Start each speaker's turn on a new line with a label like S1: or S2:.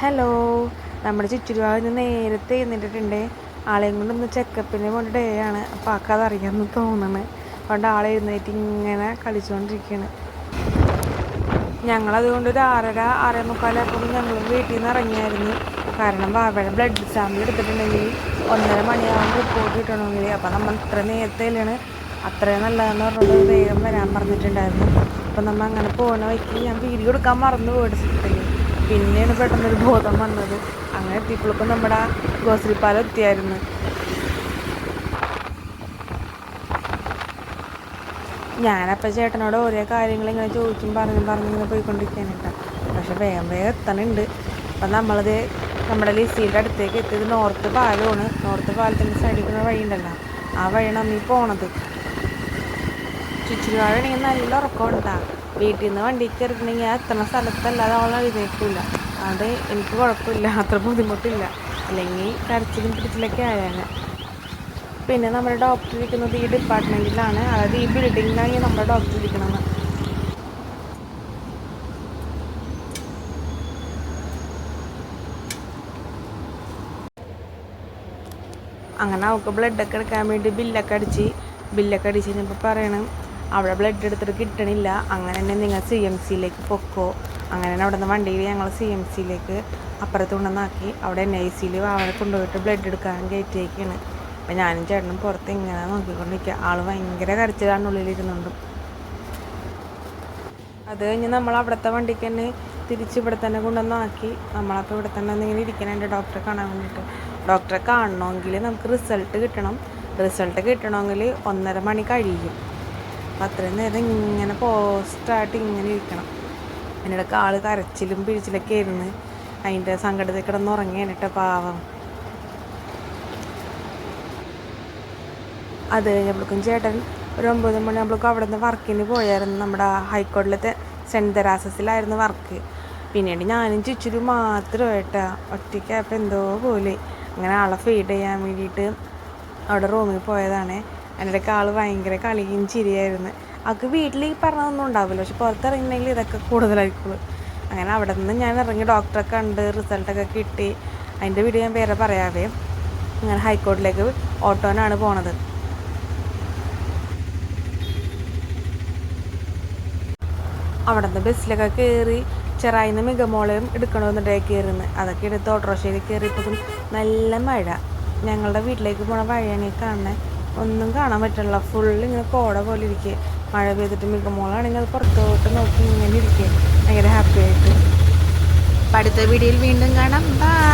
S1: Hello, നമ്മുടെ ചുറ്റുപാടിൽ നിന്ന് നേരത്തെ എഴുന്നേറ്റിട്ടുണ്ട്. ആളെയും കൊണ്ടൊന്ന് ചെക്കപ്പിന് പോകേണ്ട ഡേ ആണ്. അപ്പോൾ ആൾക്ക് അതറിയാമെന്ന് തോന്നുന്നു. അതുകൊണ്ട് ആളെ എഴുന്നേറ്റ് ഇങ്ങനെ കളിച്ചുകൊണ്ടിരിക്കുകയാണ്. ഞങ്ങളതുകൊണ്ട് ഒരു 6:30 ഞങ്ങൾ വീട്ടിൽ നിന്ന് ഇറങ്ങിയായിരുന്നു. കാരണം വാവയുടെ ബ്ലഡ് സാമ്പിൾ എടുത്തിട്ടുണ്ടെങ്കിൽ 1:30 മണിയാകുമ്പോൾ റിപ്പോർട്ട് കിട്ടണമെങ്കിൽ. അപ്പോൾ നമ്മൾ ഇത്ര നേരത്തെയാണ് അത്രയും നല്ലതെന്ന് പറഞ്ഞത് വേഗം വരാൻ പറഞ്ഞിട്ടുണ്ടായിരുന്നു. അപ്പോൾ നമ്മൾ അങ്ങനെ പോകുന്ന വഴിക്ക് ഞാൻ വീഡിയോ എടുക്കാൻ മറന്നു പോയിട്ട് സിസ്റ്ററിൽ. പിന്നെയാണ് പെട്ടെന്നൊരു ബോധം വന്നത്. അങ്ങനെ എത്തിയപ്പോഴേക്കും നമ്മുടെ ഗോശ്രീപ്പാലം എത്തിയായിരുന്നു. ഞാനപ്പോൾ ചേട്ടനോട് ഓരോ കാര്യങ്ങൾ ഇങ്ങനെ ചോദിച്ചും പറഞ്ഞിങ്ങനെ പോയിക്കൊണ്ടിരിക്കാനായിട്ടാ. പക്ഷെ വേഗം എത്തണുണ്ട്. അപ്പം നമ്മളത് നമ്മുടെ ലിസിയുടെ അടുത്തേക്ക് എത്തിയത് നോർത്ത് പാലമാണ്. നോർത്ത് പാലത്തിൻ്റെ സൈഡിൽ വഴി ഉണ്ടല്ലോ, ആ വഴിയാണ് നമ്മൾ ഈ പോണത്. ചുറ്റുപാടാണെങ്കിൽ നല്ല ഉറക്കമുണ്ടാകും. വീട്ടിൽ നിന്ന് വണ്ടിക്ക് കയറിയിട്ടുണ്ടെങ്കിൽ ആ എത്തണ സ്ഥലത്തല്ലാതെ അവൾ എഴുന്നേൽക്കില്ല. അത് എനിക്ക് കുഴപ്പമില്ല, അത്ര ബുദ്ധിമുട്ടില്ല. അല്ലെങ്കിൽ കരച്ചിലും പിടിച്ചിലൊക്കെ ആയാലും. പിന്നെ നമ്മുടെ ഡോക്ടർ ഇരിക്കുന്നത് ഈ ഡിപ്പാർട്ട്മെൻറ്റിലാണ്, അതായത് ഈ ബിൽഡിങ്ങിലാണ് നമ്മുടെ ഡോക്ടർ ഇരിക്കണമെന്ന്. അങ്ങനെ അവൾക്ക് ബ്ലഡൊക്കെ എടുക്കാൻ വേണ്ടി ബില്ലൊക്കെ അടിച്ച് കഴിഞ്ഞപ്പോൾ പറയണം അവിടെ ബ്ലഡ് എടുത്തിട്ട് കിട്ടണില്ല, അങ്ങനെ തന്നെ നിങ്ങൾ CMCയിലേക്ക് പൊക്കോ. അങ്ങനെ അവിടെ നിന്ന് വണ്ടിയിൽ ഞങ്ങൾ CMCയിലേക്ക് അപ്പുറത്ത് കൊണ്ടുവന്നാക്കി. അവിടെ NICയിൽ അവിടെ കൊണ്ടുപോയിട്ട് ബ്ലഡ് എടുക്കാൻ കയറ്റിയേക്കാണ്. അപ്പം ഞാനും ചേട്ടനും പുറത്ത് ഇങ്ങനെ നോക്കിക്കൊണ്ടിരിക്കുക. ആൾ ഭയങ്കര കരച്ചിലാണ് ഉള്ളിലിരുന്നുണ്ട്. അത് കഴിഞ്ഞ് നമ്മൾ അവിടുത്തെ വണ്ടിക്ക് തന്നെ തിരിച്ച് ഇവിടെ തന്നെ കൊണ്ടുവന്നാക്കി. നമ്മളപ്പോൾ ഇവിടെ തന്നെ ഇങ്ങനെ ഇരിക്കണുണ്ട് ഡോക്ടറെ കാണാൻ വേണ്ടിയിട്ട്. ഡോക്ടറെ കാണണമെങ്കിൽ നമുക്ക് റിസൾട്ട് കിട്ടണമെങ്കിൽ 1:30 മണി കഴിയും. അപ്പം അത്രയും നേരം ഇങ്ങനെ പോസ്റ്റായിട്ട് ഇങ്ങനെ ഇരിക്കണം. അതിനിടയ്ക്ക് ആൾ കരച്ചിലും പിഴിച്ചിലൊക്കെ ആയിരുന്നു. അതിൻ്റെ സങ്കടത്തിൽ കിടന്നുറങ്ങിയാണ് കേട്ടോ പാവം. അത് കഴിഞ്ഞപ്പോഴേക്കും ചേട്ടൻ ഒരു 9 മണിയാകുമ്പോഴേക്കും അവിടെ നിന്ന് വർക്കിന് പോയായിരുന്നു. നമ്മുടെ ഹൈക്കോടതിയിലത്തെ സെൻറ്റ് തെരാസസിലായിരുന്നു വർക്ക്. പിന്നീട് ഞാനും ചുച്ചിരി മാത്രമായിട്ടാ ഒറ്റയ്ക്കായപ്പോൾ എന്തോ പോലെ. അങ്ങനെ ആളെ ഫീഡ് ചെയ്യാൻ വേണ്ടിയിട്ട് അവിടെ റൂമിൽ പോയതാണ്. അതിനിടയ്ക്ക് ആൾ ഭയങ്കര കളിയും ചിരിയായിരുന്നു. അവൾക്ക് വീട്ടിൽ ഈ പറഞ്ഞതൊന്നും ഉണ്ടാവില്ല, പക്ഷെ പുറത്തിറങ്ങിയെങ്കിൽ ഇതൊക്കെ കൂടുതലായിരിക്കുള്ളൂ. അങ്ങനെ അവിടെ നിന്ന് ഞാൻ ഇറങ്ങി ഡോക്ടറെ കണ്ട് റിസൾട്ടൊക്കെ കിട്ടി. അതിൻ്റെ വീഡിയോ ഞാൻ വേറെ പറയാവേ. അങ്ങനെ ഹൈക്കോടതിയിലേക്ക് ഓട്ടോനാണ് പോണത്. അവിടെ നിന്ന് ബസ്സിലൊക്കെ കയറി ചെറായിന്ന് മികമോളയും എടുക്കണമെന്നുണ്ടായി കയറുന്നത്. അതൊക്കെ എടുത്ത് ഓട്ടോറിക്ഷയിൽ കയറിയപ്പോഴും നല്ല മഴ. ഞങ്ങളുടെ വീട്ടിലേക്ക് പോണ വഴിയാണ് ഈ കാണുന്നത്. ഒന്നും കാണാൻ പറ്റില്ല, ഫുള്ളിങ്ങനെ കോട പോലെ ഇരിക്കുക. മഴ പെയ്തിട്ട് മികമോളാണെങ്കിൽ അത് പുറത്തോട്ട് നോക്കി ഇങ്ങനെ ഇരിക്കുക ഭയങ്കര ഹാപ്പി ആയിട്ട്. അടുത്ത വീഡിയോയിൽ വീണ്ടും കാണാം. ബൈ.